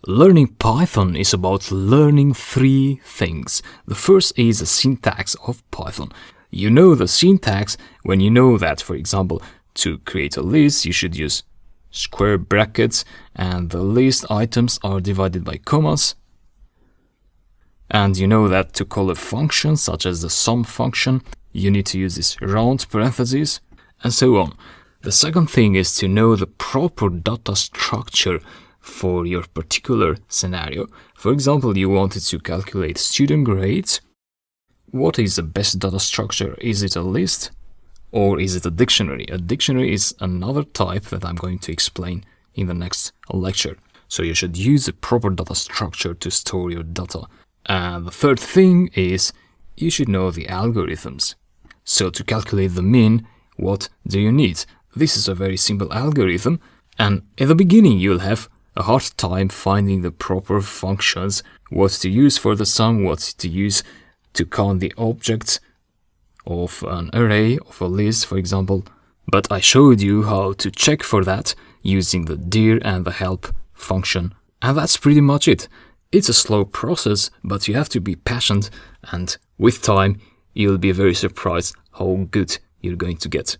Learning Python is about learning three things. The first is the syntax of Python. You know the syntax when you know that, for example, to create a list, you should use square brackets and the list items are divided by commas. And you know that to call a function, such as the sum function, you need to use this round parentheses, and so on. The second thing is to know the proper data structure for your particular scenario. For example, you wanted to calculate student grades. What is the best data structure? Is it a list or is it a dictionary? A dictionary is another type that I'm going to explain in the next lecture. So you should use a proper data structure to store your data. And the third thing is you should know the algorithms. So to calculate the mean, what do you need? This is a very simple algorithm, and in the beginning you'll have a hard time finding the proper functions, what to use for the sum, what to use to count the objects of an array, of a list, for example. But I showed you how to check for that using the dir and the help function. And that's pretty much it. It's a slow process, but you have to be patient, and with time, you'll be very surprised how good you're going to get.